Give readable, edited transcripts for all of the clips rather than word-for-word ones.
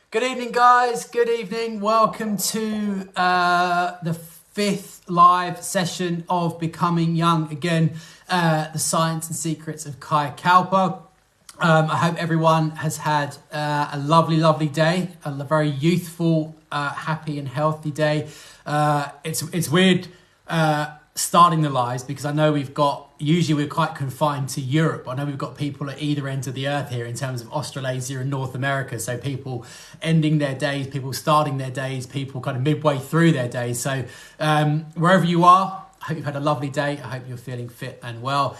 Good evening, guys. Good evening. Welcome to the fifth live session of Becoming Young Again, the science and secrets of Kaya Kalpa. I hope everyone has had a lovely day, a very youthful, happy and healthy day. It's weird starting the lives because I know usually we're quite confined to Europe. I know we've got people at either end of the earth here in terms of Australasia and North America. So people ending their days, people starting their days, people kind of midway through their days. So wherever you are, I hope you've had a lovely day. I hope you're feeling fit and well.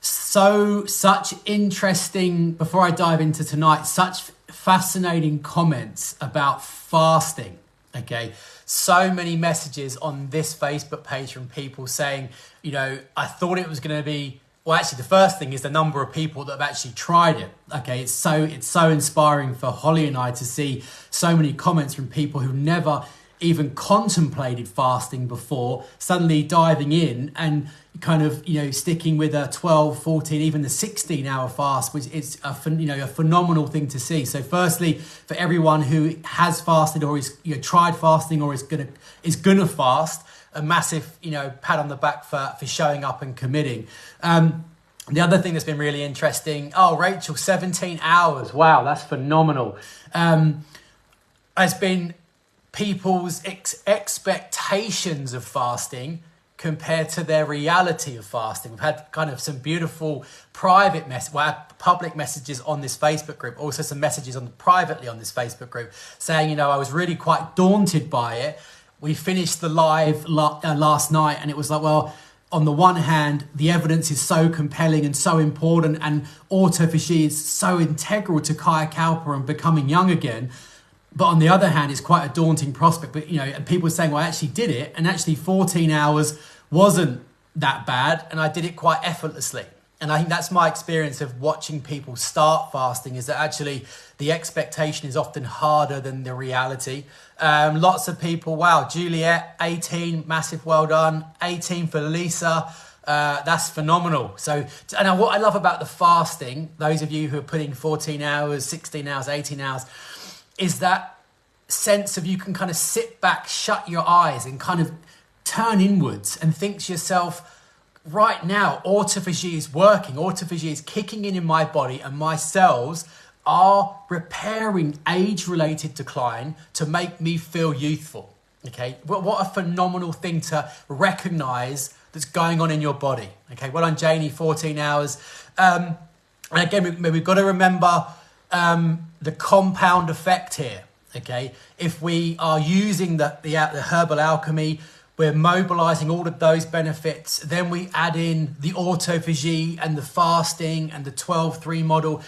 Such interesting, before I dive into tonight, such fascinating comments about fasting. Okay, so many messages on this Facebook page from people saying, I thought it was going to be, well, actually the first thing is the number of people that have actually tried it. Okay, it's so inspiring for Holly and I to see so many comments from people who never even contemplated fasting before, suddenly diving in and kind of, sticking with a 12, 14, even the 16-hour fast, which is a phenomenal thing to see. So firstly, for everyone who has fasted or is tried fasting or is gonna fast, a massive pat on the back for showing up and committing. The other thing that's been really interesting, Rachel, 17 hours. Wow, that's phenomenal. Has been people's expectations of fasting compared to their reality of fasting. We've had kind of some beautiful public messages on this Facebook group, also some messages privately on this Facebook group saying, I was really quite daunted by it. We finished the live last night and it was like, well, on the one hand, the evidence is so compelling and so important and autophagy is so integral to Kaya Kalpa and becoming young again. But on the other hand, it's quite a daunting prospect. But, and people are saying, well, I actually did it. And actually 14 hours wasn't that bad. And I did it quite effortlessly. And I think that's my experience of watching people start fasting, is that actually the expectation is often harder than the reality. Lots of people, wow, Juliet, 18, massive, well done. 18 for Lisa. That's phenomenal. So, and what I love about the fasting, those of you who are putting 14 hours, 16 hours, 18 hours, is that sense of you can kind of sit back, shut your eyes and kind of turn inwards and think to yourself, right now, autophagy is working. Autophagy is kicking in my body and my cells are repairing age-related decline to make me feel youthful. Okay, what a phenomenal thing to recognize that's going on in your body. Okay, well done, Janie, 14 hours. And again, we've got to remember the compound effect here. Okay, if we are using the herbal alchemy, we're mobilizing all of those benefits. Then we add in the autophagy and the fasting and the 12-3 model.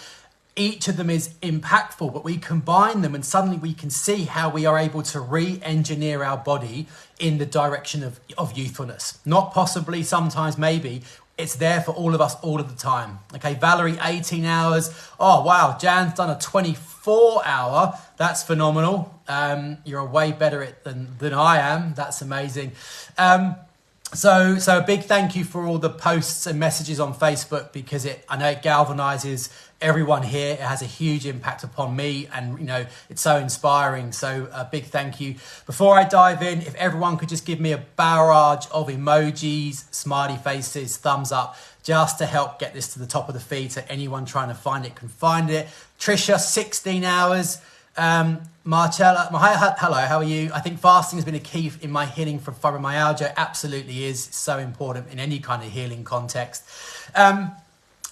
Each of them is impactful, but we combine them and suddenly we can see how we are able to re-engineer our body in the direction of youthfulness. Not possibly, sometimes, maybe. It's there for all of us all of the time. Okay, Valerie, 18 hours. Oh, wow. Jan's done a 24-hour. That's phenomenal. You're way better at than I am. That's amazing. So a big thank you for all the posts and messages on Facebook, because I know it galvanizes everyone here. It has a huge impact upon me and, it's so inspiring. So a big thank you. Before I dive in, if everyone could just give me a barrage of emojis, smiley faces, thumbs up, just to help get this to the top of the feed so anyone trying to find it can find it. Trisha, 16 hours. Marcella, hello, how are you? I think fasting has been a key in my healing from fibromyalgia. Absolutely is. It's so important in any kind of healing context.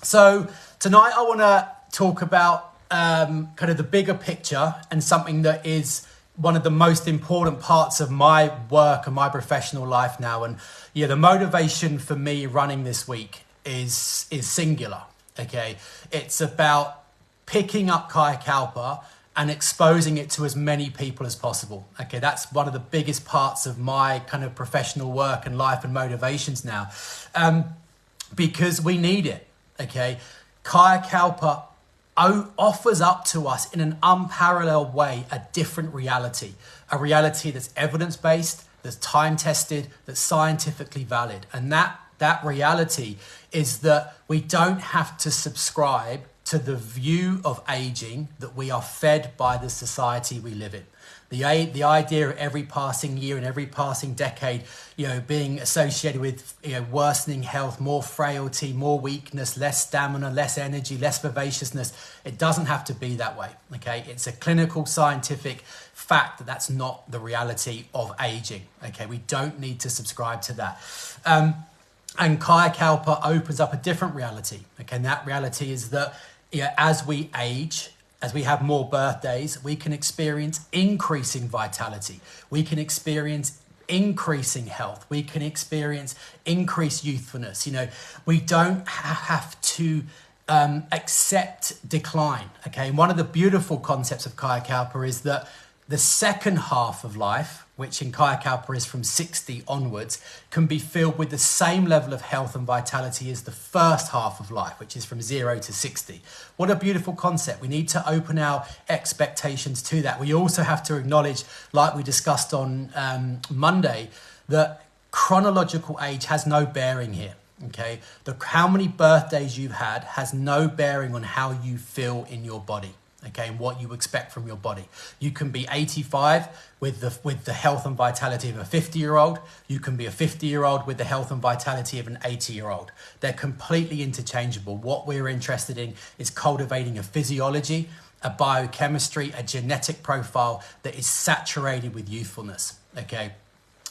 So tonight I want to talk about kind of the bigger picture and something that is one of the most important parts of my work and my professional life now. And the motivation for me running this week is singular. Okay, it's about picking up Kaya Kalpa and exposing it to as many people as possible. Okay, that's one of the biggest parts of my kind of professional work and life and motivations now, because we need it. Okay, Kaya Kalpa offers up to us in an unparalleled way a different reality, a reality that's evidence-based, that's time-tested, that's scientifically valid. And that reality is that we don't have to subscribe to the view of aging that we are fed by the society we live in. The idea of every passing year and every passing decade, being associated with, worsening health, more frailty, more weakness, less stamina, less energy, less vivaciousness. It doesn't have to be that way, okay? It's a clinical scientific fact that that's not the reality of aging, okay? We don't need to subscribe to that. And Kaya Kalpa opens up a different reality, okay? And that reality is that, as we age, as we have more birthdays, we can experience increasing vitality. We can experience increasing health. We can experience increased youthfulness. We don't have to accept decline. Okay, and one of the beautiful concepts of Kaya Kalpa is that the second half of life, which in Kaya Kalpa is from 60 onwards, can be filled with the same level of health and vitality as the first half of life, which is from 0 to 60. What a beautiful concept. We need to open our expectations to that. We also have to acknowledge, like we discussed on Monday, that chronological age has no bearing here. Okay, how many birthdays you've had has no bearing on how you feel in your body. Okay, and what you expect from your body. You can be 85 with the health and vitality of a 50-year-old. You can be a 50-year-old with the health and vitality of an 80-year-old. They're completely interchangeable. What we're interested in is cultivating a physiology, a biochemistry, a genetic profile that is saturated with youthfulness. Okay.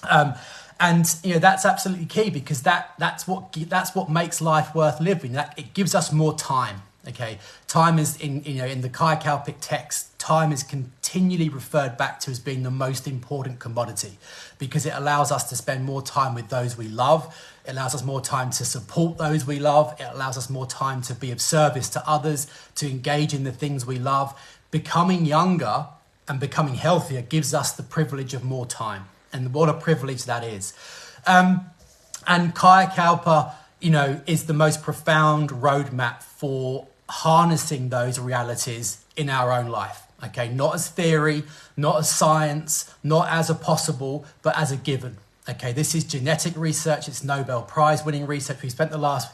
And that's absolutely key, because that's what makes life worth living. That it gives us more time. Okay, time is in the Kaya Kalpic text, time is continually referred back to as being the most important commodity, because it allows us to spend more time with those we love. It allows us more time to support those we love. It allows us more time to be of service to others, to engage in the things we love. Becoming younger and becoming healthier gives us the privilege of more time, and what a privilege that is. And Kaya Kalpa, is the most profound roadmap for harnessing those realities in our own life. Okay, not as theory, not as science, not as a possible, but as a given. Okay, this is genetic research. It's Nobel Prize winning research. We spent the last,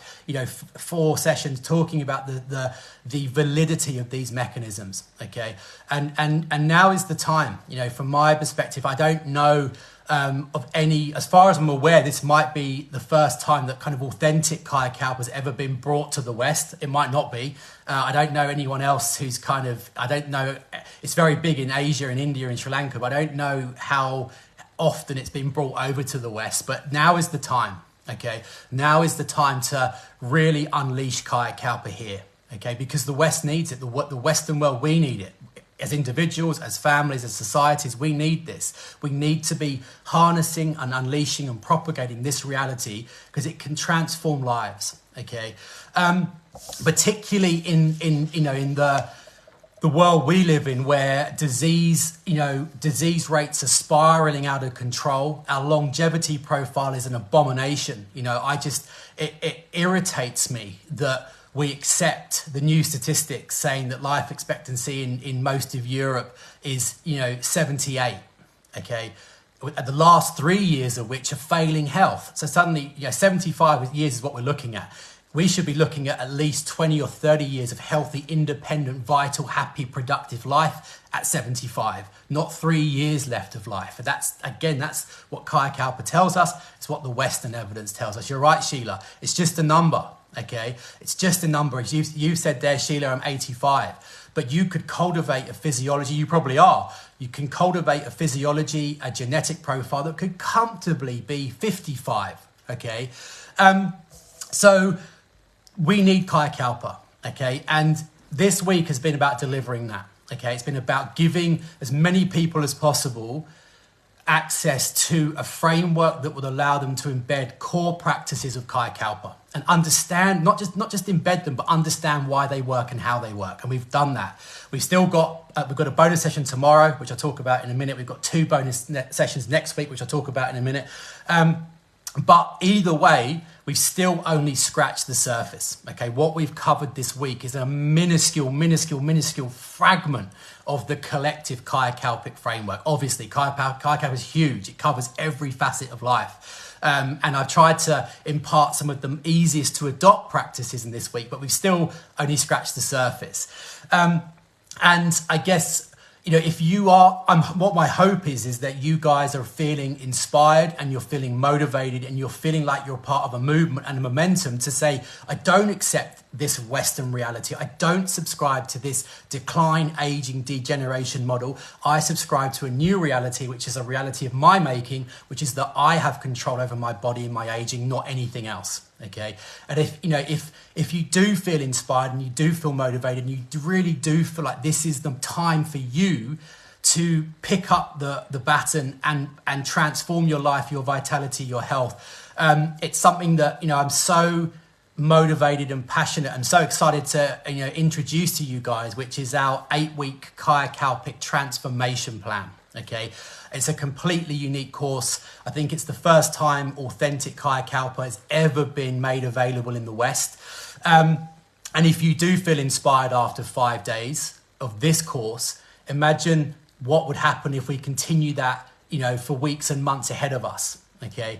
4 sessions talking about the validity of these mechanisms. Okay, and now is the time. From my perspective, I don't know of any, as far as I'm aware, this might be the first time that kind of authentic Kaya Kalpa has ever been brought to the West. It might not be. I don't know anyone else who's I don't know. It's very big in Asia and India and Sri Lanka, but I don't know how often it's been brought over to the West. But now is the time. Okay, now is the time to really unleash Kaya Kalpa here. Okay, because the West needs it. The Western world, we need it. As individuals, as families, as societies, we need this. We need to be harnessing and unleashing and propagating this reality, because it can transform lives. Okay, particularly in the world we live in, where disease rates are spiraling out of control. Our longevity profile is an abomination. It irritates me that we accept the new statistics saying that life expectancy in most of Europe is, 78, okay? The last 3 years of which are failing health. So suddenly, 75 years is what we're looking at. We should be looking at least 20 or 30 years of healthy, independent, vital, happy, productive life at 75, not 3 years left of life. And that's what Kaya Kalpa tells us. It's what the Western evidence tells us. You're right, Sheila. It's just a number. Okay, it's just a number. As you said there, Sheila, I'm 85. But you could cultivate a physiology, you probably are. You can cultivate a physiology, a genetic profile that could comfortably be 55. Okay, so we need Kaya Kalpa. Okay, and this week has been about delivering that. Okay, it's been about giving as many people as possible access to a framework that would allow them to embed core practices of Kaya Kalpa and understand, not just embed them, but understand why they work and how they work. And we've done that. We've got a bonus session tomorrow, which I'll talk about in a minute. We've got 2 bonus sessions next week, which I'll talk about in a minute. But either way, we've still only scratched the surface. Okay, what we've covered this week is a minuscule fragment of the collective Kaya Kalpic framework. Obviously, Kaya Kalpa is huge. It covers every facet of life. And I've tried to impart some of the easiest to adopt practices in this week, but we've still only scratched the surface. And I guess, if you are, what my hope is that you guys are feeling inspired and you're feeling motivated and you're feeling like you're part of a movement and a momentum to say, I don't accept this Western reality. I don't subscribe to this decline, aging, degeneration model. I subscribe to a new reality, which is a reality of my making, which is that I have control over my body and my aging, not anything else. Okay. And if you do feel inspired and you do feel motivated and you really do feel like this is the time for you to pick up the baton and transform your life, your vitality, your health, it's something that, I'm so motivated and passionate and so excited to, introduce to you guys, which is our 8-week Kayakalpic transformation plan. Okay. It's a completely unique course. I think it's the first time authentic Kayakalpa has ever been made available in the West. And if you do feel inspired after 5 days of this course, imagine what would happen if we continue that, for weeks and months ahead of us. Okay.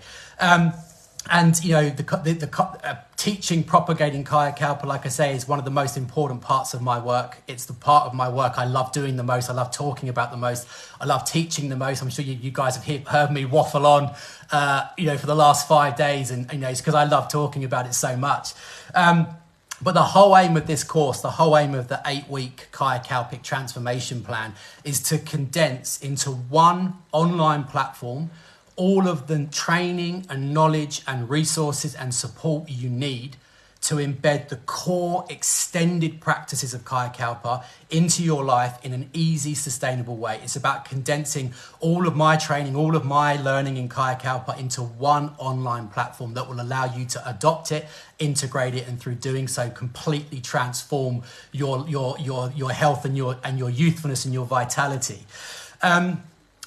And the teaching, propagating Kayakalpa, like I say, is one of the most important parts of my work. It's the part of my work I love doing the most. I love talking about the most. I love teaching the most. I'm sure you guys have heard me waffle on, for the last 5 days, and it's because I love talking about it so much. But the whole aim of this course, the whole aim of the 8-week Kayakalpic transformation plan, is to condense into one online platform all of the training and knowledge and resources and support you need to embed the core extended practices of Kayakalpa into your life in an easy, sustainable way. It's about condensing all of my training, all of my learning in Kayakalpa into one online platform that will allow you to adopt it, integrate it, and through doing so, completely transform your health and your youthfulness and your vitality.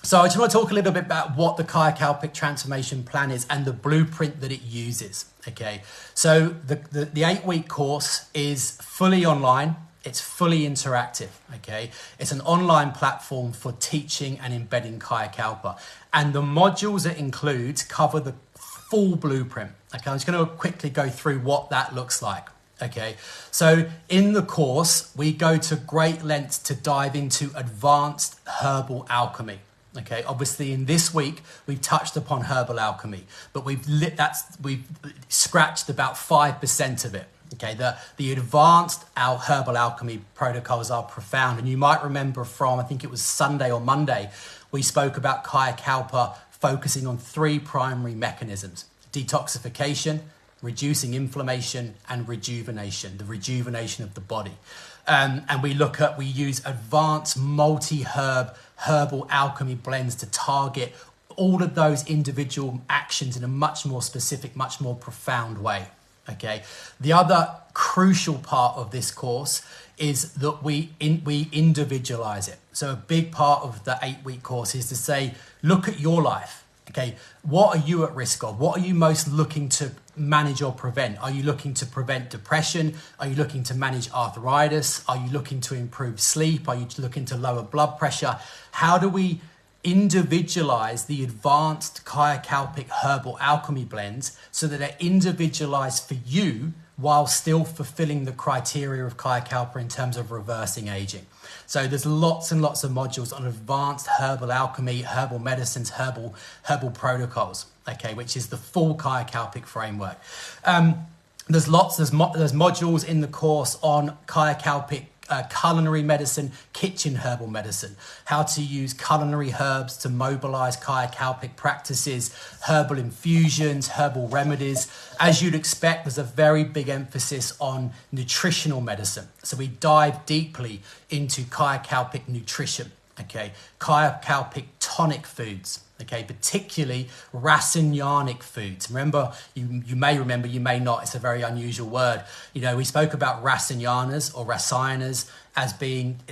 So I just want to talk a little bit about what the Kayakalpic transformation plan is and the blueprint that it uses. Okay, so the 8-week course is fully online. It's fully interactive. Okay, it's an online platform for teaching and embedding Kayakalpa, and the modules it includes cover the full blueprint. Okay, I'm just going to quickly go through what that looks like. Okay, so in the course, we go to great lengths to dive into advanced herbal alchemy. Okay, obviously in this week, we've touched upon herbal alchemy, but we've scratched about 5% of it. Okay, the advanced herbal alchemy protocols are profound. And you might remember from, I think it was Sunday or Monday, we spoke about Kayakalpa focusing on 3 primary mechanisms: detoxification, reducing inflammation, and rejuvenation, the rejuvenation of the body. And we use advanced herbal alchemy blends to target all of those individual actions in a much more specific, much more profound way. Okay. The other crucial part of this course is that we individualize it. So a big part of the 8-week course is to say, look at your life. Okay, what are you at risk of? What are you most looking to manage or prevent? Are you looking to prevent depression? Are you looking to manage arthritis? Are you looking to improve sleep? Are you looking to lower blood pressure? How do we individualize the advanced Kayakalpic herbal alchemy blends so that they're individualized for you while still fulfilling the criteria of Kayakalpa in terms of reversing aging? So there's lots and lots of modules on advanced herbal alchemy, herbal medicines, herbal protocols, okay, which is the full Kayakalpic framework. There's modules in the course on Kayakalpic culinary medicine, kitchen herbal medicine, how to use culinary herbs to mobilize Kayakalpic practices, herbal infusions, herbal remedies. As you'd expect, there's a very big emphasis on nutritional medicine. So we dive deeply into Kayakalpic nutrition, okay, Kayakalpic tonic foods, okay, particularly Rasayanic foods. Remember, you may remember, you may not, it's a very unusual word. We spoke about Rasayanas or Rasayanas as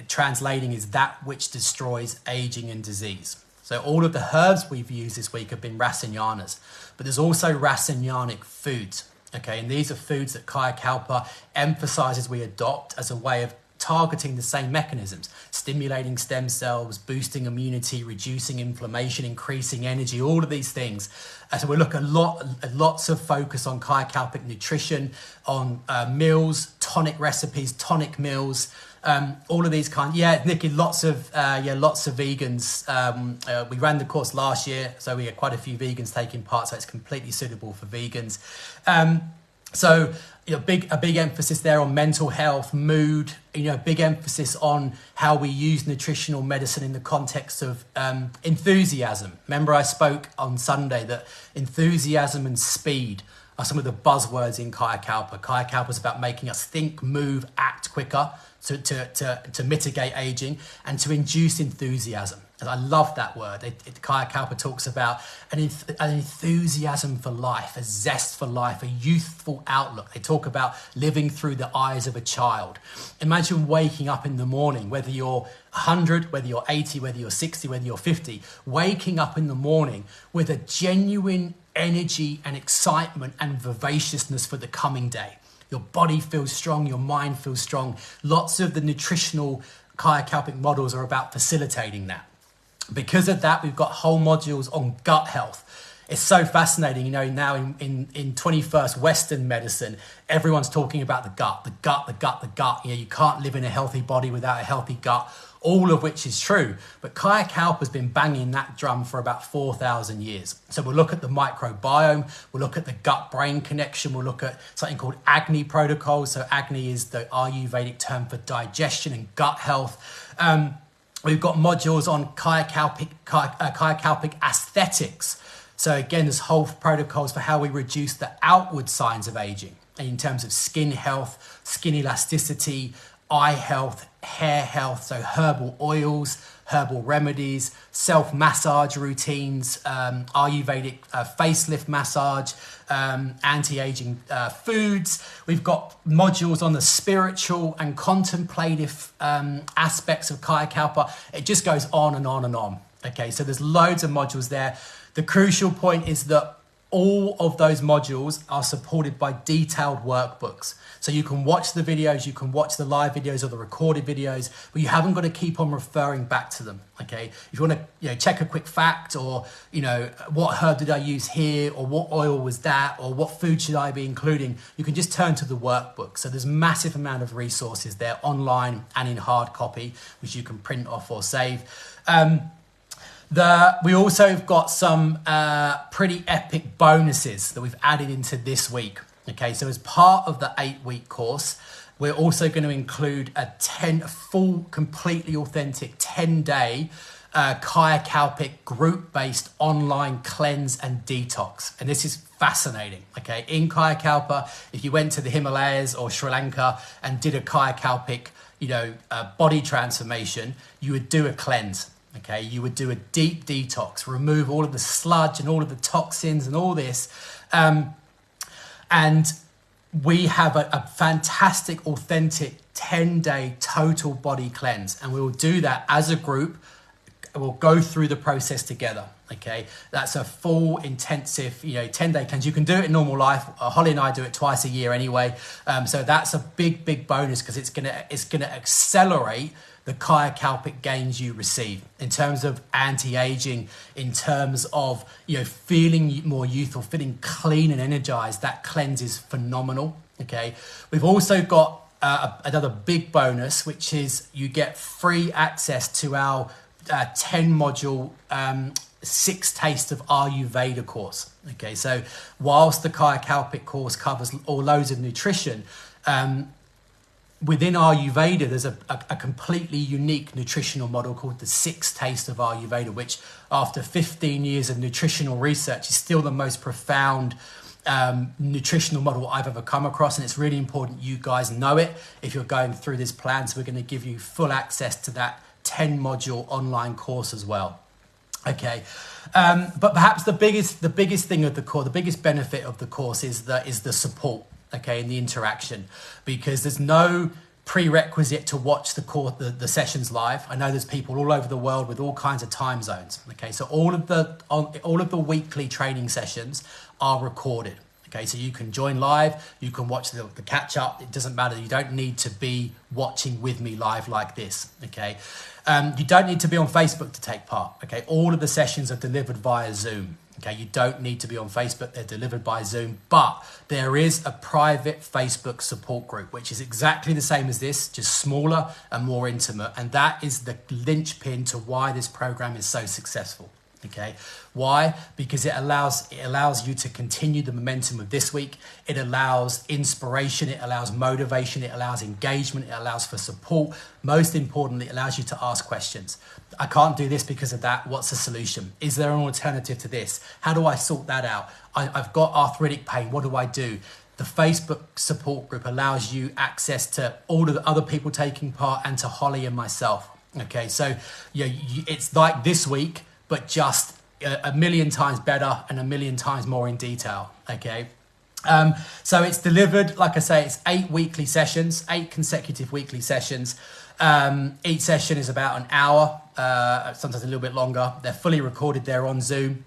translating is that which destroys aging and disease. So all of the herbs we've used this week have been Rasayanas, but there's also Rasayanic foods, okay, and these are foods that Kayakalpa emphasizes we adopt as a way of targeting the same mechanisms. It's stimulating stem cells, boosting immunity, reducing inflammation, increasing energy, all of these things. So we look lots of focus on kayakalpic nutrition, on meals, tonic recipes, tonic meals, all of these kinds. Yeah, Nikki, lots of vegans. We ran the course last year, so we had quite a few vegans taking part, so it's completely suitable for vegans. So a big emphasis there on mental health, mood, big emphasis on how we use nutritional medicine in the context of enthusiasm. Remember I spoke on Sunday that enthusiasm and speed are some of the buzzwords in Kayakalpa. Kayakalpa is about making us think, move, act quicker to mitigate aging and to induce enthusiasm. And I love that word. Kayakalpa talks about an enthusiasm for life, a zest for life, a youthful outlook. They talk about living through the eyes of a child. Imagine waking up in the morning, whether you're 100, whether you're 80, whether you're 60, whether you're 50, waking up in the morning with a genuine energy and excitement and vivaciousness for the coming day. Your body feels strong, your mind feels strong. Lots of the nutritional Kayakalpic models are about facilitating that. Because of that, we've got whole modules on gut health. It's so fascinating, now in 21st Western medicine, everyone's talking about the gut. You can't live in a healthy body without a healthy gut, all of which is true. But Kayakalpa has been banging that drum for about 4,000 years. So we'll look at the microbiome, we'll look at the gut-brain connection, we'll look at something called Agni protocol. So Agni is the Ayurvedic term for digestion and gut health. We've got modules on Kayakalpic aesthetics. So again, there's whole protocols for how we reduce the outward signs of aging in terms of skin health, skin elasticity, eye health, hair health, so herbal oils, herbal remedies, self-massage routines, Ayurvedic facelift massage, anti-aging foods. We've got modules on the spiritual and contemplative aspects of Kayakalpa. It just goes on and on and on. Okay, so there's loads of modules there. The crucial point is that all of those modules are supported by detailed workbooks. So you can watch the videos, you can watch the live videos or the recorded videos, but you haven't got to keep on referring back to them, okay? If you want to check a quick fact or, what herb did I use here or what oil was that or what food should I be including, you can just turn to the workbook. So there's a massive amount of resources there online and in hard copy, which you can print off or save. We also have got some pretty epic bonuses that we've added into this week. Okay, so as part of the 8-week course, we're also going to include a full, completely authentic 10-day Kayakalpic group-based online cleanse and detox. And this is fascinating, okay? In Kayakalpa, if you went to the Himalayas or Sri Lanka and did a Kayakalpic, body transformation, you would do a cleanse. Okay, you would do a deep detox, remove all of the sludge and all of the toxins and all this. And we have a fantastic, authentic 10-day total body cleanse. And we will do that as a group. We'll go through the process together. Okay, that's a full, intensive, 10-day cleanse. You can do it in normal life. Holly and I do it twice a year anyway. So that's a big bonus because it's gonna accelerate the Kayakalpic gains you receive in terms of anti-aging, in terms of feeling more youthful, feeling clean and energized. That cleanse is phenomenal. Okay, we've also got another big bonus, which is you get free access to our 10-module 6 Taste of Ayurveda course. Okay, so whilst the Kayakalpic course covers loads of nutrition, within Ayurveda, there's a completely unique nutritional model called the 6 Taste of Ayurveda, which after 15 years of nutritional research is still the most profound nutritional model I've ever come across. And it's really important you guys know it if you're going through this plan. So we're going to give you full access to that 10-module online course as well. Okay, but perhaps the biggest thing of the course, the biggest benefit of the course is the support. Okay, and the interaction, because there's no prerequisite to watch the sessions live. I know there's people all over the world with all kinds of time zones. Okay, so all of the weekly training sessions are recorded. Okay, so you can join live, you can watch the catch up. It doesn't matter. You don't need to be watching with me live like this. Okay, you don't need to be on Facebook to take part. Okay, all of the sessions are delivered via Zoom. Okay, you don't need to be on Facebook. They're delivered by Zoom, but there is a private Facebook support group, which is exactly the same as this, just smaller and more intimate. And that is the linchpin to why this program is so successful. Okay, why? Because it allows you to continue the momentum of this week. It allows inspiration, it allows motivation, it allows engagement, it allows for support. Most importantly, it allows you to ask questions. I can't do this because of that. What's the solution? Is there an alternative to this? How do I sort that out? I've got arthritic pain. What do I do? The Facebook support group allows you access to all of the other people taking part and to Holly and myself. Okay, so it's like this week, but just a million times better and a million times more in detail. Okay. So it's delivered, like I say, it's 8 weekly sessions, 8 consecutive weekly sessions. Each session is about an hour, sometimes a little bit longer. They're fully recorded. They're on Zoom.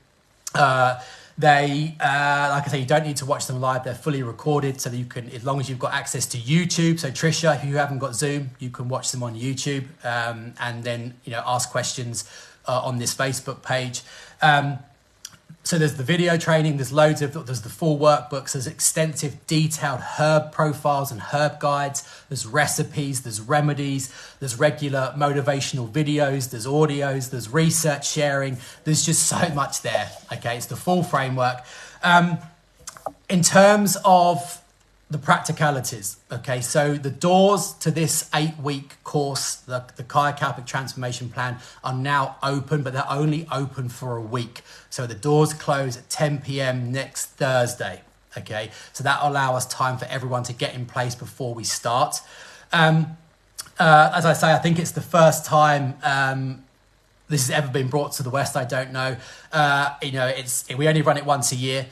Like I say, you don't need to watch them live. They're fully recorded, so that you can, as long as you've got access to YouTube. So Trisha, if you haven't got Zoom, you can watch them on YouTube, and then ask questions on this Facebook page. So there's the video training, there's the full workbooks, there's extensive detailed herb profiles and herb guides, there's recipes, there's remedies, there's regular motivational videos, there's audios, there's research sharing, there's just so much there. Okay, it's the full framework. In terms of the practicalities, okay, so the doors to this 8-week course, the Kayakalpic Transformation Plan, are now open, but they're only open for a week. So the doors close at 10 p.m. next Thursday, okay? So that'll allow us time for everyone to get in place before we start. As I say, I think it's the first time this has ever been brought to the West. I don't know. We only run it once a year.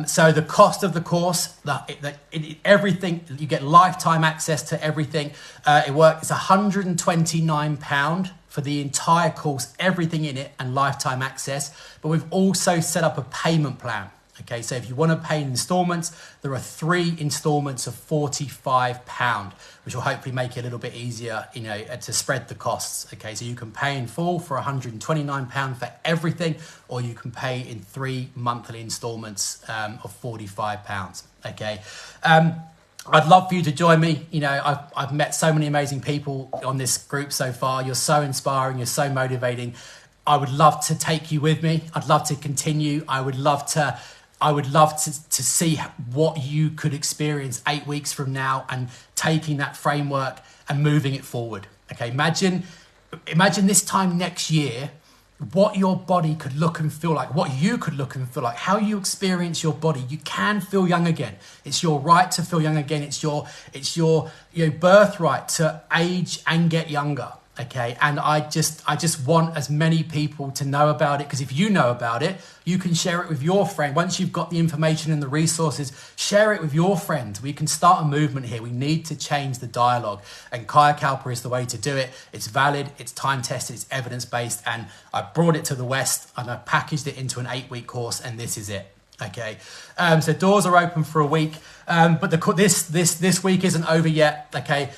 So the cost of the course, everything, you get lifetime access to everything. It's £129 for the entire course, everything in it, and lifetime access. But we've also set up a payment plan. Okay, so if you want to pay in installments, there are 3 installments of £45, which will hopefully make it a little bit easier, to spread the costs. Okay, so you can pay in full for £129 for everything, or you can pay in 3 monthly installments of £45. Okay. I'd love for you to join me. I've met so many amazing people on this group so far. You're so inspiring. You're so motivating. I would love to take you with me. I'd love to continue. I would love to see what you could experience 8 weeks from now, and taking that framework and moving it forward. Okay, imagine this time next year, what your body could look and feel like, what you could look and feel like, how you experience your body. You can feel young again. It's your right to feel young again. It's your birthright to age and get younger. Okay, and I just want as many people to know about it, because if you know about it, you can share it with your friend. Once you've got the information and the resources, share it with your friends. We can start a movement here. We need to change the dialogue, and Kayakalpa is the way to do it. It's valid, it's time tested, it's evidence based, and I brought it to the West and I packaged it into an 8-week course, and this is it. Okay, so doors are open for a week, but this week isn't over yet. Okay.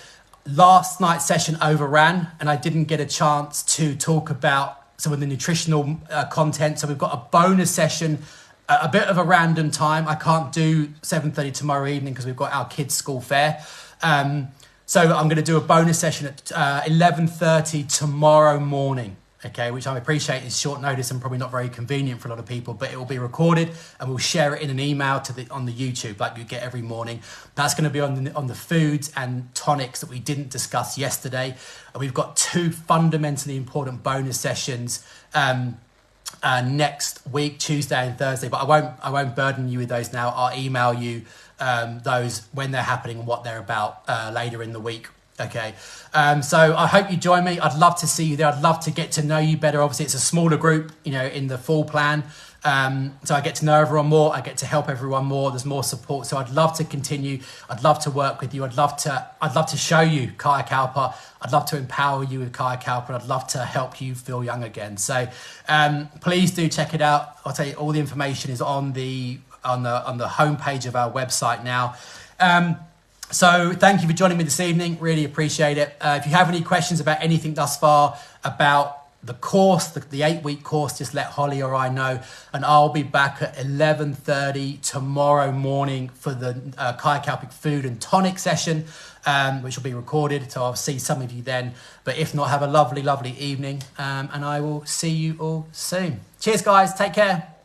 Last night's session overran, and I didn't get a chance to talk about some of the nutritional content. So we've got a bonus session, a bit of a random time. I can't do 7:30 tomorrow evening because we've got our kids' school fair. So I'm going to do a bonus session at 11:30 tomorrow morning. Okay, which I appreciate is short notice and probably not very convenient for a lot of people, but it will be recorded and we'll share it in an email on the YouTube like you get every morning. That's going to be on the foods and tonics that we didn't discuss yesterday. And we've got 2 fundamentally important bonus sessions next week, Tuesday and Thursday, but I won't burden you with those now. I'll email you those when they're happening and what they're about later in the week. Okay, so I hope you join me. I'd love to see you there. I'd love to get to know you better. Obviously, it's a smaller group, in the full plan. So I get to know everyone more. I get to help everyone more. There's more support. So I'd love to continue. I'd love to work with you. I'd love to show you Kayakalpa. I'd love to empower you with Kayakalpa. I'd love to help you feel young again. So please do check it out. I'll tell you, all the information is on the on the homepage of our website now. So thank you for joining me this evening. Really appreciate it. If you have any questions about anything thus far about the course, the 8-week course, just let Holly or I know, and I'll be back at 11:30 tomorrow morning for the Kayakalpic food and tonic session, which will be recorded, so I'll see some of you then. But if not, have a lovely evening, and I will see you all soon. Cheers guys, take care.